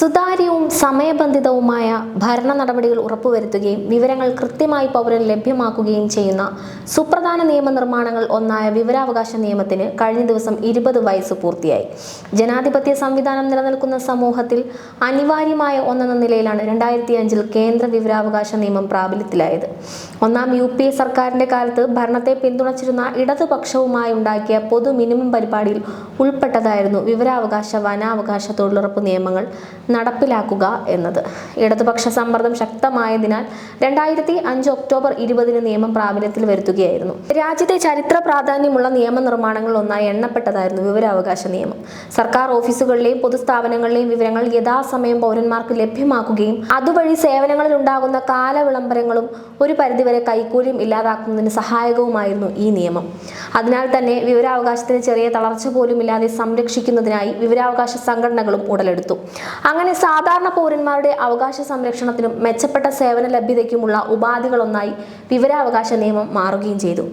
സുതാര്യവും സമയബന്ധിതവുമായ ഭരണ നടപടികൾ ഉറപ്പുവരുത്തുകയും വിവരങ്ങൾ കൃത്യമായി പൗരന് ലഭ്യമാക്കുകയും ചെയ്യുന്ന സുപ്രധാന നിയമനിർമ്മാണങ്ങൾ ഒന്നായ വിവരാവകാശ നിയമത്തിന് കഴിഞ്ഞ ദിവസം 20 വയസ്സ് പൂർത്തിയായി. ജനാധിപത്യ സംവിധാനം നിലനിൽക്കുന്ന സമൂഹത്തിൽ അനിവാര്യമായ ഒന്നെന്ന നിലയിലാണ് 2005 കേന്ദ്ര വിവരാവകാശ നിയമം പ്രാബല്യത്തിലായത്. ഒന്നാം UPA സർക്കാരിന്റെ കാലത്ത് ഭരണത്തെ പിന്തുണച്ചിരുന്ന ഇടതുപക്ഷവുമായി ഉണ്ടാക്കിയ പൊതു മിനിമം പരിപാടിയിൽ ഉൾപ്പെട്ടതായിരുന്നു വിവരാവകാശ, വനാവകാശ, തൊഴിലുറപ്പ് നിയമങ്ങൾ നടപ്പിലാക്കുക എന്നത്. ഇടതുപക്ഷ സമ്മർദ്ദം ശക്തമായതിനാൽ 2005 ഒക്ടോബർ 20 നിയമം പ്രാബല്യത്തിൽ വരുത്തുകയായിരുന്നു. രാജ്യത്തെ ചരിത്ര പ്രാധാന്യമുള്ള നിയമനിർമ്മാണങ്ങൾ ഒന്നായി എണ്ണപ്പെട്ടതായിരുന്നു വിവരാവകാശ നിയമം. സർക്കാർ ഓഫീസുകളിലെയും പൊതുസ്ഥാപനങ്ങളിലെയും വിവരങ്ങൾ യഥാസമയം പൗരന്മാർക്ക് ലഭ്യമാക്കുകയും അതുവഴി സേവനങ്ങളിൽ ഉണ്ടാകുന്ന കാലവിളംബരങ്ങളും ഒരു പരിധിവരെ കൈക്കൂലിയും ഇല്ലാതാക്കുന്നതിന് സഹായകവുമായിരുന്നു ഈ നിയമം. അതിനാൽ തന്നെ വിവരാവകാശത്തിന് ചെറിയ തളർച്ച പോലും ഇല്ലാതെ സംരക്ഷിക്കുന്നതിനായി വിവരാവകാശ സംഘടനകളും ഉടലെടുത്തു. അങ്ങനെ സാധാരണ പൗരന്മാരുടെ അവകാശ സംരക്ഷണത്തിനും മെച്ചപ്പെട്ട സേവന ലഭ്യതയ്ക്കുമുള്ള ഉപാധികളൊന്നായി വിവരാവകാശ നിയമം മാറുകയും ചെയ്തു.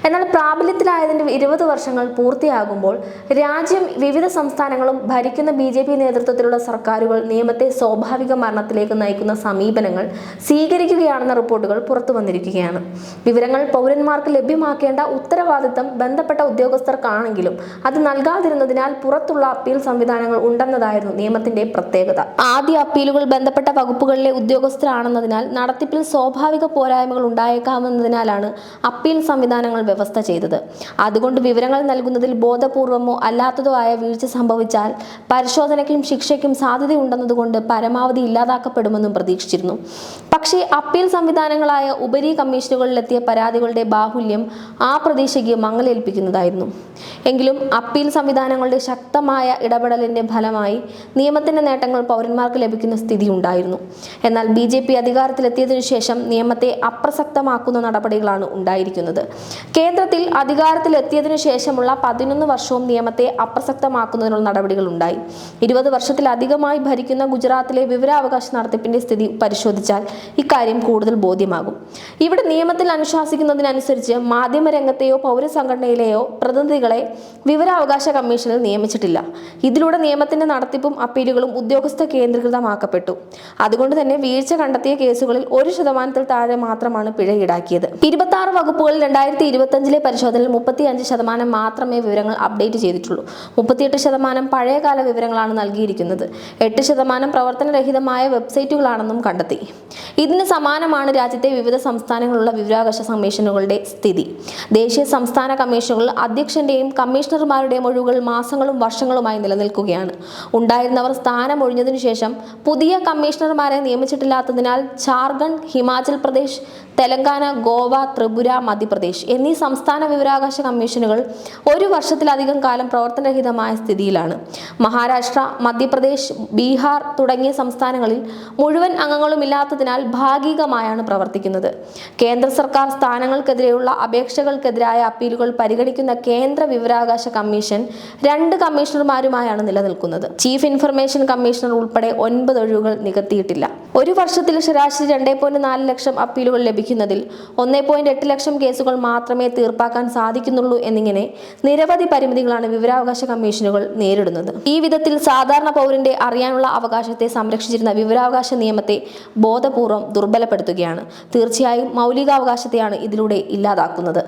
എന്നാൽ പ്രാബല്യത്തിലായതിന്റെ 20 വർഷങ്ങൾ പൂർത്തിയാകുമ്പോൾ രാജ്യം വിവിധ സംസ്ഥാനങ്ങളും ഭരിക്കുന്ന BJP നേതൃത്വത്തിലുള്ള സർക്കാരുകൾ നിയമത്തെ സ്വാഭാവിക മരണത്തിലേക്ക് നയിക്കുന്ന സമീപനങ്ങൾ സ്വീകരിക്കുകയാണെന്ന റിപ്പോർട്ടുകൾ പുറത്തു വന്നിരിക്കുകയാണ്. വിവരങ്ങൾ പൗരന്മാർക്ക് ലഭ്യമാക്കേണ്ട ഉത്തരവാദിത്തം ബന്ധപ്പെട്ട ഉദ്യോഗസ്ഥർക്കാണെങ്കിലും അത് നൽകാതിരുന്നതിനാൽ പുറത്തുള്ള അപ്പീൽ സംവിധാനങ്ങൾ ഉണ്ടെന്നതായിരുന്നു നിയമത്തിന്റെ പ്രത്യേകത. ആദ്യ അപ്പീലുകൾ ബന്ധപ്പെട്ട വകുപ്പുകളിലെ ഉദ്യോഗസ്ഥരാണെന്നതിനാൽ നടത്തിപ്പിൽ സ്വാഭാവിക പോരായ്മകൾ ഉണ്ടായേക്കാവുന്നതിനാലാണ് അപ്പീൽ സംവിധാനങ്ങൾ വ്യവസ്ഥ ചെയ്തത്. അതുകൊണ്ട് വിവരങ്ങൾ നൽകുന്നതിൽ ബോധപൂർവമോ അല്ലാത്തതോ ആയ വീഴ്ച സംഭവിച്ചാൽ പരിശോധനയ്ക്കും ശിക്ഷയ്ക്കും സാധ്യതയുണ്ടെന്നതുകൊണ്ട് പരമാവധി ഇല്ലാതാക്കപ്പെടുമെന്നും പ്രതീക്ഷിച്ചിരുന്നു. പക്ഷേ അപ്പീൽ സംവിധാനങ്ങളായ ഉപരി കമ്മീഷനുകളിലെത്തിയ പരാതികളുടെ ബാഹുല്യം ആ പ്രതീക്ഷയ്ക്ക് മങ്ങലേൽപ്പിക്കുന്നതായിരുന്നു. എങ്കിലും അപ്പീൽ സംവിധാനങ്ങളുടെ ശക്തമായ ഇടപെടലിന്റെ ഫലമായി നിയമത്തിന്റെ നേട്ടങ്ങൾ പൗരന്മാർക്ക് ലഭിക്കുന്ന സ്ഥിതി ഉണ്ടായിരുന്നു. എന്നാൽ BJP അധികാരത്തിലെത്തിയതിനു ശേഷം നിയമത്തെ അപ്രസക്തമാക്കുന്ന നടപടികളാണ് ഉണ്ടായിരിക്കുന്നത്. കേന്ദ്രത്തിൽ അധികാരത്തിലെത്തിയതിനു ശേഷമുള്ള 11 വർഷവും നിയമത്തെ അപ്രസക്തമാക്കുന്നതിനുള്ള നടപടികൾ ഉണ്ടായി. 20 വർഷത്തിലധികമായി ഭരിക്കുന്ന ഗുജറാത്തിലെ വിവരാവകാശ നടത്തിപ്പിന്റെ സ്ഥിതി പരിശോധിച്ചാൽ ഇക്കാര്യം കൂടുതൽ ബോധ്യമാകും. ഇവിടെ നിയമത്തിൽ അനുശാസിക്കുന്നതിനനുസരിച്ച് മാധ്യമരംഗത്തെയോ പൗരസംഘടനയിലെയോ പ്രതിനിധികളെ വിവരാവകാശ കമ്മീഷനിൽ നിയമിച്ചിട്ടില്ല. ഇതിലൂടെ നിയമത്തിന്റെ നടത്തിപ്പും അപ്പീലുകളും ഉദ്യോഗസ്ഥ കേന്ദ്രീകൃതമാക്കപ്പെട്ടു. അതുകൊണ്ട് തന്നെ വീഴ്ച കണ്ടെത്തിയ കേസുകളിൽ 1% താഴെ മാത്രമാണ് പിഴ ഈടാക്കിയത്. 26 വകുപ്പുകളിൽ 2025 പരിശോധനയിൽ 35% മാത്രമേ വിവരങ്ങൾ അപ്ഡേറ്റ് ചെയ്തിട്ടുള്ളൂ. 38% പഴയകാല വിവരങ്ങളാണ് നൽകിയിരിക്കുന്നത്. 8% പ്രവർത്തനരഹിതമായ വെബ്സൈറ്റുകളാണെന്നും കണ്ടെത്തി. ഇതിന് സമാനമാണ് രാജ്യത്തെ വിവിധ സംസ്ഥാനങ്ങളിലുള്ള വിവരാവകാശ കമ്മീഷനുകളുടെ സ്ഥിതി. ദേശീയ സംസ്ഥാന കമ്മീഷനുകളിൽ അധ്യക്ഷന്റെയും കമ്മീഷണർമാരുടെയും ഒഴിവുകൾ മാസങ്ങളും വർഷങ്ങളുമായി നിലനിൽക്കുകയാണ്. ഉണ്ടായിരുന്നവർ സ്ഥാനമൊഴിഞ്ഞതിനു ശേഷം പുതിയ കമ്മീഷണർമാരെ നിയമിച്ചിട്ടില്ലാത്തതിനാൽ ജാർഖണ്ഡ്, ഹിമാചൽ പ്രദേശ്, തെലങ്കാന, ഗോവ, ത്രിപുര, മധ്യപ്രദേശ് എന്നീ സംസ്ഥാന വിവരാവകാശ കമ്മീഷനുകൾ 1 വർഷത്തിലധികം കാലം പ്രവർത്തനരഹിതമായ സ്ഥിതിയിലാണ്. മഹാരാഷ്ട്ര, മധ്യപ്രദേശ്, ബീഹാർ തുടങ്ങിയ സംസ്ഥാനങ്ങളിൽ മുഴുവൻ അംഗങ്ങളും ഇല്ലാത്തതിനാൽ ഭാഗികമായാണ് പ്രവർത്തിക്കുന്നത്. കേന്ദ്ര സർക്കാർ സ്ഥാനങ്ങൾക്കെതിരെയുള്ള അപേക്ഷകൾക്കെതിരായ അപ്പീലുകൾ പരിഗണിക്കുന്ന കേന്ദ്ര വിവരാവകാശ കമ്മീഷൻ 2 കമ്മീഷണർമാരുമായാണ് നിലനിൽക്കുന്നത്. ചീഫ് ഇൻഫർമേഷൻ കമ്മീഷണർ ഉൾപ്പെടെ 9 ഒഴിവുകൾ നികത്തിയിട്ടില്ല. ഒരു വർഷത്തിൽ ശരാശരി 2.4 ലക്ഷം അപ്പീലുകൾ ലഭിക്കുന്നതിൽ 1.8 ലക്ഷം കേസുകൾ മാത്രമേ തീർപ്പാക്കാൻ സാധിക്കുന്നുള്ളൂ എന്നിങ്ങനെ നിരവധി പരിമിതികളാണ് വിവരാവകാശ കമ്മീഷനുകൾ നേരിടുന്നത്. ഈ വിധത്തിൽ സാധാരണ പൗരന്റെ അറിയാനുള്ള അവകാശത്തെ സംരക്ഷിച്ചിരുന്ന വിവരാവകാശ നിയമത്തെ ബോധപൂർവം ദുർബലപ്പെടുത്തുകയാണ്. തീർച്ചയായും മൗലികാവകാശത്തെയാണ് ഇതിലൂടെ ഇല്ലാതാക്കുന്നത്.